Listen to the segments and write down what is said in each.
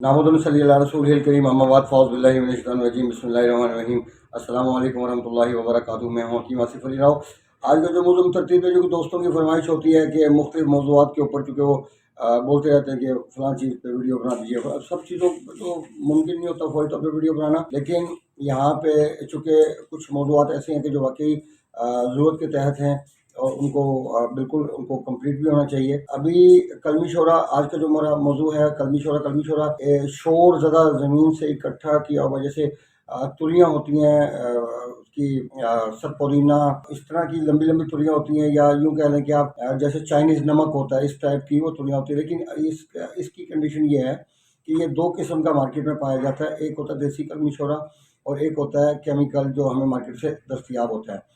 नामुदुन सल्ली अला रसूलिल करीम अम्मा बाद फ़ौज़ बिल्लाहि मिनश शैतानिर रजीम बिस्मिल्लाहिर रहमानिर रहीम अस्सलामु अलैकुम वरहमतुल्लाहि वबरकातुहू। मैं हूँ हकीम आसिफ अली राव। आज का जो मौज़ूद तरतीब है, जो कि दोस्तों की फरमाइश होती है कि मुख्तलिफ मौज़ूआत के ऊपर, चूँकि वो बोलते रहते हैं कि फ़लाँ चीज़ पे वीडियो बना दीजिए। अब सब चीज़ों पे तो मुमकिन नहीं होता फ़ौरी तौर पे वीडियो बनाना, लेकिन यहाँ पे चूँकि कुछ मौज़ूआत ऐसे हैं कि जो वाक़ई ज़रूरत के तहत हैं और उनको बिल्कुल उनको कंप्लीट भी होना चाहिए। अभी कलमी शोरा, आज का जो हमारा मौजू है, कलमी शोरा शोर ज़्यादा ज़मीन से इकट्ठा किया वजह से तुलियाँ होती हैं उसकी सरपोरीना, इस तरह की लंबी लंबी तुलियाँ होती हैं, या यूँ कह लें कि आप जैसे चाइनीज़ नमक होता है, इस टाइप की वो तुलियाँ होती है। लेकिन इसकी कंडीशन ये है कि ये दो किस्म का मार्केट में पाया जाता है। एक होता है देसी कलमी शोरा और एक होता है केमिकल, जो हमें मार्केट से दस्तयाब होता है।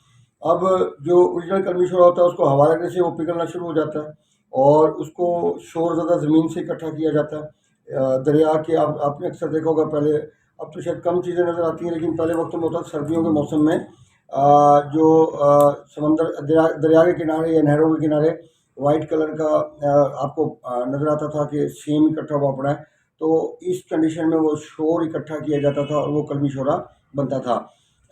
अब जो ओरिजिनल कलमी शोर होता है, उसको हवा लगने से वो पिघलना शुरू हो जाता है और उसको शोर ज़्यादा ज़मीन से इकट्ठा किया जाता है। दरिया के, आपने अक्सर देखा होगा पहले, अब तो शायद कम चीज़ें नज़र आती हैं, लेकिन पहले वक्त में होता था सर्दियों के मौसम में जो समंदर दरिया के किनारे या नहरों के किनारे वाइट कलर का आपको नज़र आता था कि सेम इकट्ठा हुआ पड़ा है। तो इस कंडीशन में वो शोर इकट्ठा किया जाता था और वो कलमी शोरा बनता था।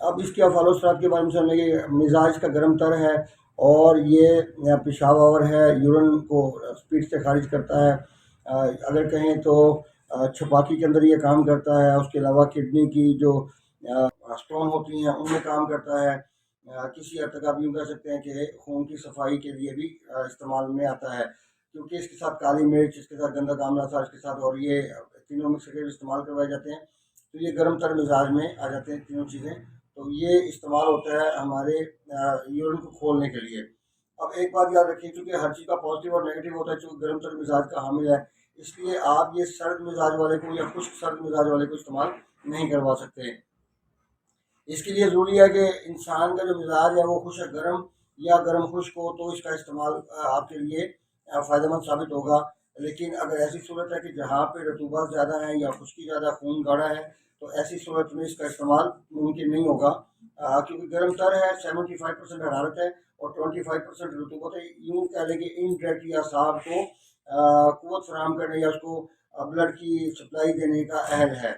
अब इसके फलोसरात के बारे में समझ ये मिजाज का गर्म तर है और ये पेशाब आवर है, यूरिन को स्पीड से खारिज करता है। अगर कहें तो छपाकी के अंदर ये काम करता है। उसके अलावा किडनी की जो स्टोन होती हैं उनमें काम करता है। किसी हद तक आप यूँ कह सकते हैं कि खून की सफाई के लिए भी इस्तेमाल में आता है, क्योंकि इसके साथ काली मिर्च, इसके साथ गंदा कामला था, इसके साथ और ये तीनों मिक्स करके इस्तेमाल करवाए जाते हैं। तो ये गर्म तर मिजाज में आ जाते हैं तीनों चीज़ें। तो ये इस्तेमाल होता है हमारे यूरिन को खोलने के लिए। अब एक बात याद रखिए, क्योंकि हर चीज़ का पॉजिटिव और नेगेटिव होता है, चूँकि गर्म तर मिजाज का हामिल है, इसलिए आप ये सर्द मिजाज वाले को या खुश्क सर्द मिजाज वाले को इस्तेमाल नहीं करवा सकते। इसके लिए ज़रूरी है कि इंसान का जो मिजाज है वो खुश्क गर्म या गर्म खुश्क हो, तो इसका इस्तेमाल आपके लिए फ़ायदेमंद साबित होगा। लेकिन अगर ऐसी सूरत है कि जहाँ पे रतूबत ज़्यादा है या खुश्की ज़्यादा, खून गाढ़ा है, तो ऐसी सूरत में इसका इस्तेमाल मुमकिन नहीं होगा, क्योंकि गर्म तर है, 75% हरारत है और 25% रतूबत है। यूँ कह लें कि इनडायरेक्टली असाब को क़ुव्वत फराहम करने या उसको ब्लड की सप्लाई देने का अहल है।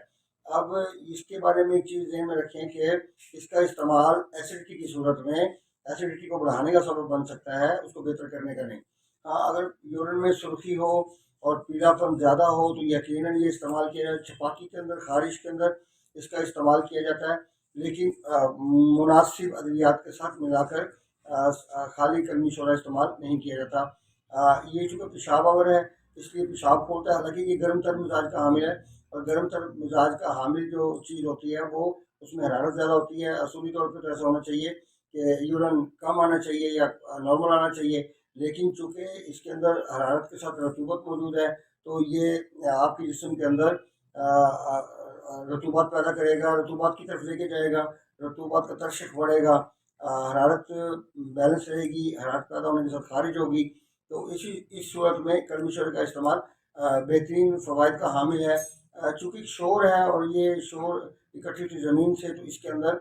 अब इसके बारे में एक चीज़ ध्यान में रखें कि इसका इस्तेमाल एसिडिटी की सूरत में, एसिडिटी को बढ़ाने का सबब बन सकता है, उसको बेहतर करने का नहीं। हाँ, अगर यूरिन में सुर्खी हो और पीलापन ज़्यादा हो तो यकीनन ये इस्तेमाल किया जाए। छपाकी के अंदर, खारिश के अंदर इसका इस्तेमाल किया जाता है, लेकिन मुनासिब अद्वियात के साथ मिलाकर खाली कलमी शोरा इस्तेमाल नहीं किया जाता। ये चूँकि पेशाब आवर है, इसलिए पेशाब खोलता है। हालांकि ये गर्म तर मिजाज का हामिल है और गर्म तर मिजाज का हामिल जो चीज़ होती है वो, उसमें हरारत ज़्यादा होती है। असूली तौर पर तो ऐसा होना चाहिए कि यूरिन कम आना चाहिए या नॉर्मल आना चाहिए, लेकिन चूँकि इसके अंदर हरारत के साथ रतूबत मौजूद है, तो ये आपके जिस्म के अंदर रतूबत पैदा करेगा, रतूबत की तरफ लेके जाएगा, रतूबत का तरशक बढ़ेगा, हरारत बैलेंस रहेगी, हरारत पैदा होने के साथ खारिज होगी। तो इस सूरत में कलमी शोर का इस्तेमाल बेहतरीन फ़वाइद का हामिल है। चूँकि शोर है और ये शोर इकट्ठी हुई ज़मीन से, तो इसके अंदर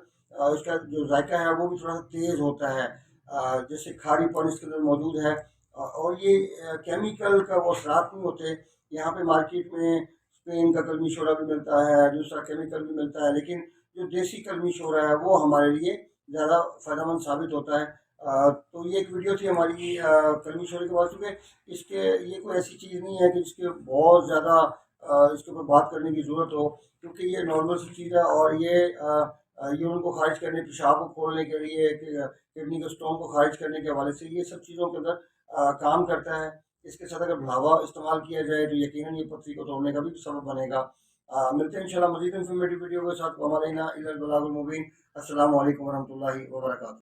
इसका जो जायका है वो भी थोड़ा सा तेज़ होता है, जैसे खारीपन इसके अंदर मौजूद है। और ये केमिकल का वो असरात नहीं होते। यहाँ पे मार्केट में स्पेन का कलमी शोरा भी मिलता है, दूसरा केमिकल भी मिलता है, लेकिन जो देसी कलमी शोरा है वो हमारे लिए ज़्यादा फ़ायदेमंद साबित होता है। तो ये एक वीडियो थी हमारी कलमी शोरे के बाद में। इसके ये कोई ऐसी चीज़ नहीं है कि इसके बहुत ज़्यादा इसके ऊपर बात करने की ज़रूरत हो, क्योंकि ये नॉर्मल सी चीज़ है और ये यूरिन को खारिज करने, पेशाब को खोलने के लिए, किडनी के स्टोन को खारिज करने के हवाले से ये सब चीज़ों के अंदर काम करता है। इसके साथ अगर बढ़ावा इस्तेमाल किया जाए तो यकीनन ये पथरी को तोड़ने का भी सबब बनेगा। मिलते हैं इंशाल्लाह मज़ीद इन्फॉर्मेटिव वीडियो के साथ। हमारे ना इलल बलागुल मुबीन। अस्सलामु अलैकुम वरहमतुल्लाहि वबरकातुहू।